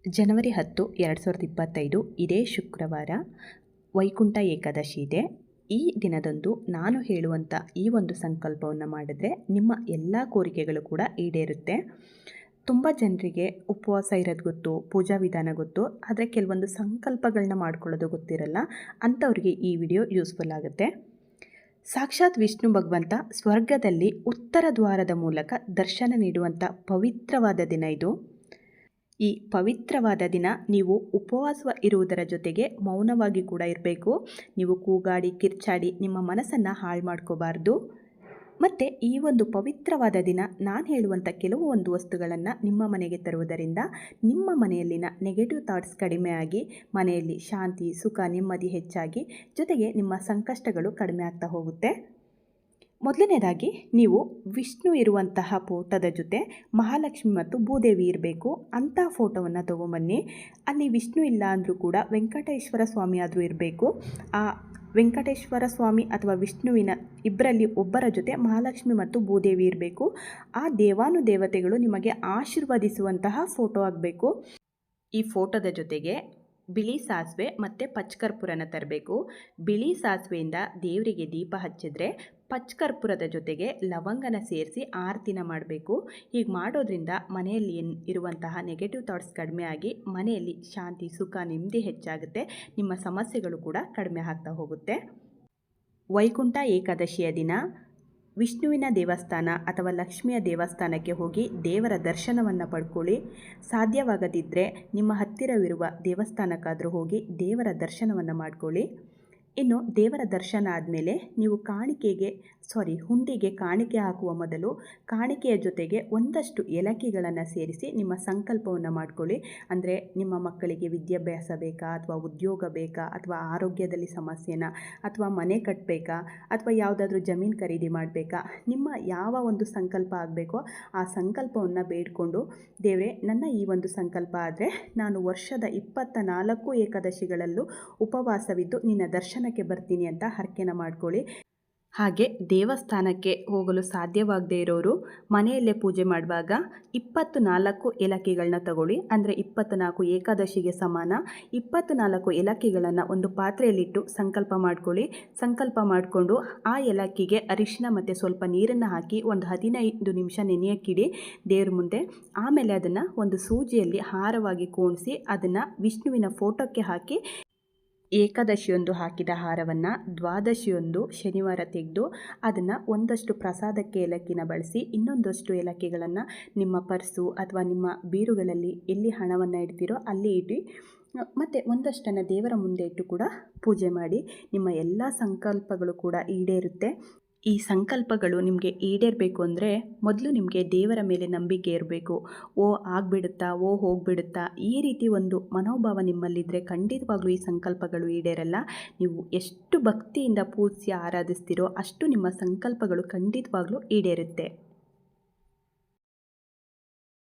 ಜನವರಿ 10, 2025 ಇದೇ ಶುಕ್ರವಾರ ವೈಕುಂಠ ಏಕಾದಶಿ ಇದೆ. ಈ ದಿನದಂದು ನಾನು ಹೇಳುವಂಥ ಈ ಒಂದು ಸಂಕಲ್ಪವನ್ನು ಮಾಡಿದ್ರೆ ನಿಮ್ಮ ಎಲ್ಲ ಕೋರಿಕೆಗಳು ಕೂಡ ಈಡೇರುತ್ತೆ. ತುಂಬ ಜನರಿಗೆ ಉಪವಾಸ ಇರೋದು ಗೊತ್ತು, ಪೂಜಾ ವಿಧಾನ ಗೊತ್ತು, ಆದರೆ ಕೆಲವೊಂದು ಸಂಕಲ್ಪಗಳನ್ನ ಮಾಡ್ಕೊಳ್ಳೋದು ಗೊತ್ತಿರಲ್ಲ. ಅಂಥವ್ರಿಗೆ ಈ ವಿಡಿಯೋ ಯೂಸ್ಫುಲ್ ಆಗುತ್ತೆ. ಸಾಕ್ಷಾತ್ ವಿಷ್ಣು ಭಗವಂತ ಸ್ವರ್ಗದಲ್ಲಿ ಉತ್ತರ ದ್ವಾರದ ಮೂಲಕ ದರ್ಶನ ನೀಡುವಂಥ ಪವಿತ್ರವಾದ ದಿನ ಇದು. ಈ ಪವಿತ್ರವಾದ ದಿನ ನೀವು ಉಪವಾಸ ಇರುವುದರ ಜೊತೆಗೆ ಮೌನವಾಗಿ ಕೂಡ ಇರಬೇಕು. ನೀವು ಕೂಗಾಡಿ ಕಿರ್ಚಾಡಿ ನಿಮ್ಮ ಮನಸ್ಸನ್ನು ಹಾಳು ಮಾಡ್ಕೋಬಾರ್ದು. ಮತ್ತು ಈ ಒಂದು ಪವಿತ್ರವಾದ ದಿನ ನಾನು ಹೇಳುವಂಥ ಕೆಲವು ಒಂದು ವಸ್ತುಗಳನ್ನು ನಿಮ್ಮ ಮನೆಗೆ ತರುವುದರಿಂದ ನಿಮ್ಮ ಮನೆಯಲ್ಲಿನ ನೆಗೆಟಿವ್ ಥಾಟ್ಸ್ ಕಡಿಮೆಯಾಗಿ ಮನೆಯಲ್ಲಿ ಶಾಂತಿ, ಸುಖ, ನೆಮ್ಮದಿ ಹೆಚ್ಚಾಗಿ ಜೊತೆಗೆ ನಿಮ್ಮ ಸಂಕಷ್ಟಗಳು ಕಡಿಮೆ ಆಗ್ತಾ ಹೋಗುತ್ತೆ. ಮೊದಲನೇದಾಗಿ ನೀವು ವಿಷ್ಣು ಇರುವಂತಹ ಫೋಟೋದ ಜೊತೆ ಮಹಾಲಕ್ಷ್ಮಿ ಮತ್ತು ಭೂದೇವಿ ಇರಬೇಕು. ಅಂಥ ಫೋಟೋವನ್ನು ತೊಗೊಂಬನ್ನಿ. ಅಲ್ಲಿ ವಿಷ್ಣು ಇಲ್ಲ ಅಂದರೂ ಕೂಡ ವೆಂಕಟೇಶ್ವರ ಸ್ವಾಮಿ ಆದರೂ ಇರಬೇಕು. ಆ ವೆಂಕಟೇಶ್ವರ ಸ್ವಾಮಿ ಅಥವಾ ವಿಷ್ಣುವಿನ ಇಬ್ಬರಲ್ಲಿ ಒಬ್ಬರ ಜೊತೆ ಮಹಾಲಕ್ಷ್ಮಿ ಮತ್ತು ಭೂದೇವಿ ಇರಬೇಕು. ಆ ದೇವಾನುದೇವತೆಗಳು ನಿಮಗೆ ಆಶೀರ್ವದಿಸುವಂತಹ ಫೋಟೋ ಆಗಬೇಕು. ಈ ಫೋಟೋದ ಜೊತೆಗೆ ಬಿಳಿ ಸಾಸಿವೆ ಮತ್ತು ಪಚ್ಕರ್ಪೂರನ ತರಬೇಕು. ಬಿಳಿ ಸಾಸಿವೆಯಿಂದ ದೇವರಿಗೆ ದೀಪ ಹಚ್ಚಿದ್ರೆ ಪಚ್ಕರ್ಪೂರದ ಜೊತೆಗೆ ಲವಂಗನ ಸೇರಿಸಿ ಆರತಿನ ಮಾಡಬೇಕು. ಹೀಗೆ ಮಾಡೋದ್ರಿಂದ ಮನೆಯಲ್ಲಿ ಇರುವಂತಹ ನೆಗೆಟಿವ್ ಥಾಟ್ಸ್ ಕಡಿಮೆ ಆಗಿ ಮನೆಯಲ್ಲಿ ಶಾಂತಿ, ಸುಖ, ನೆಮ್ಮದಿ ಹೆಚ್ಚಾಗುತ್ತೆ. ನಿಮ್ಮ ಸಮಸ್ಯೆಗಳು ಕೂಡ ಕಡಿಮೆ ಆಗ್ತಾ ಹೋಗುತ್ತೆ. ವೈಕುಂಠ ಏಕಾದಶಿಯ ದಿನ ವಿಷ್ಣುವಿನ ದೇವಸ್ಥಾನ ಅಥವಾ ಲಕ್ಷ್ಮಿಯ ದೇವಸ್ಥಾನಕ್ಕೆ ಹೋಗಿ ದೇವರ ದರ್ಶನವನ್ನು ಪಡ್ಕೊಳ್ಳಿ. ಸಾಧ್ಯವಾಗದಿದ್ದರೆ ನಿಮ್ಮ ಹತ್ತಿರವಿರುವ ದೇವಸ್ಥಾನಕ್ಕಾದರೂ ಹೋಗಿ ದೇವರ ದರ್ಶನವನ್ನು ಮಾಡ್ಕೊಳ್ಳಿ. ಇನ್ನು ದೇವರ ದರ್ಶನ ಆದಮೇಲೆ ನೀವು ಹುಂಡಿಗೆ ಕಾಣಿಕೆ ಹಾಕುವ ಮೊದಲು ಕಾಣಿಕೆಯ ಜೊತೆಗೆ ಒಂದಷ್ಟು ಏಲಕ್ಕಿಗಳನ್ನು ಸೇರಿಸಿ ನಿಮ್ಮ ಸಂಕಲ್ಪವನ್ನು ಮಾಡ್ಕೊಳ್ಳಿ. ಅಂದರೆ ನಿಮ್ಮ ಮಕ್ಕಳಿಗೆ ವಿದ್ಯಾಭ್ಯಾಸ ಬೇಕಾ, ಅಥವಾ ಉದ್ಯೋಗ ಬೇಕಾ, ಅಥವಾ ಆರೋಗ್ಯದಲ್ಲಿ ಸಮಸ್ಯೆನಾ, ಅಥವಾ ಮನೆ ಕಟ್ಟಬೇಕಾ, ಅಥವಾ ಯಾವುದಾದ್ರೂ ಜಮೀನು ಖರೀದಿ ಮಾಡಬೇಕಾ, ನಿಮ್ಮ ಯಾವ ಒಂದು ಸಂಕಲ್ಪ ಆಗಬೇಕೋ ಆ ಸಂಕಲ್ಪವನ್ನು ಬೇಡಿಕೊಂಡು, ದೇವರೇ ನನ್ನ ಈ ಒಂದು ಸಂಕಲ್ಪ ಆದರೆ ನಾನು ವರ್ಷದ 24 ಏಕಾದಶಿಗಳಲ್ಲೂ ಉಪವಾಸವಿದ್ದು ನಿನ್ನ ದರ್ಶನಕ್ಕೆ ಬರ್ತೀನಿ ಅಂತ ಹರಕೆನ ಮಾಡ್ಕೊಳ್ಳಿ. ಹಾಗೆ ದೇವಸ್ಥಾನಕ್ಕೆ ಹೋಗಲು ಸಾಧ್ಯವಾಗದೇ ಇರೋರು ಮನೆಯಲ್ಲೇ ಪೂಜೆ ಮಾಡುವಾಗ 24 ಏಲಕ್ಕಿಗಳನ್ನ ತಗೊಳ್ಳಿ. ಅಂದರೆ 24 ಏಕಾದಶಿಗೆ ಸಮಾನ. 24 ಏಲಕ್ಕಿಗಳನ್ನು ಒಂದು ಪಾತ್ರೆಯಲ್ಲಿಟ್ಟು ಸಂಕಲ್ಪ ಮಾಡ್ಕೊಳ್ಳಿ. ಸಂಕಲ್ಪ ಮಾಡಿಕೊಂಡು ಆ ಏಲಕ್ಕಿಗೆ ಅರಿಶಿನ ಮತ್ತು ಸ್ವಲ್ಪ ನೀರನ್ನು ಹಾಕಿ ಒಂದು 15 ನಿಮಿಷ ನೆನೆಯಕ್ಕಿಡಿ ದೇವ್ರ ಮುಂದೆ. ಆಮೇಲೆ ಅದನ್ನು ಒಂದು ಸೂಜಿಯಲ್ಲಿ ಹಾರವಾಗಿ ಕೋಣಿಸಿ ಅದನ್ನು ವಿಷ್ಣುವಿನ ಫೋಟೋಕ್ಕೆ ಹಾಕಿ ಏಕಾದಶಿಯೊಂದು ಹಾಕಿದ ಹಾರವನ್ನು ದ್ವಾದಶಿಯೊಂದು ಶನಿವಾರ ತೆಗೆದು ಅದನ್ನು ಒಂದಷ್ಟು ಪ್ರಸಾದಕ್ಕೆ ಏಲಕ್ಕಿನ ಬಳಸಿ ಇನ್ನೊಂದಷ್ಟು ಏಲಕ್ಕಿಗಳನ್ನು ನಿಮ್ಮ ಪರ್ಸು ಅಥವಾ ನಿಮ್ಮ ಬೀರುಗಳಲ್ಲಿ ಎಲ್ಲಿ ಹಣವನ್ನು ಇಡ್ತೀರೋ ಅಲ್ಲಿ ಇಡಿ. ಮತ್ತು ಒಂದಷ್ಟನ್ನು ದೇವರ ಮುಂದೆ ಇಟ್ಟು ಕೂಡ ಪೂಜೆ ಮಾಡಿ. ನಿಮ್ಮ ಎಲ್ಲ ಸಂಕಲ್ಪಗಳು ಕೂಡ ಈಡೇರುತ್ತೆ. ಈ ಸಂಕಲ್ಪಗಳು ನಿಮಗೆ ಈಡೇರಬೇಕು ಅಂದರೆ ಮೊದಲು ನಿಮಗೆ ದೇವರ ಮೇಲೆ ನಂಬಿಕೆ ಇರಬೇಕು. ಆಗಿಬಿಡುತ್ತಾ, ಹೋಗಿಬಿಡುತ್ತಾ, ಈ ರೀತಿ ಒಂದು ಮನೋಭಾವ ನಿಮ್ಮಲ್ಲಿದ್ದರೆ ಖಂಡಿತವಾಗ್ಲೂ ಈ ಸಂಕಲ್ಪಗಳು ಈಡೇರಲ್ಲ. ನೀವು ಎಷ್ಟು ಭಕ್ತಿಯಿಂದ ಪೂಜಿಸಿ ಆರಾಧಿಸ್ತೀರೋ ಅಷ್ಟು ನಿಮ್ಮ ಸಂಕಲ್ಪಗಳು ಖಂಡಿತವಾಗ್ಲೂ ಈಡೇರುತ್ತೆ.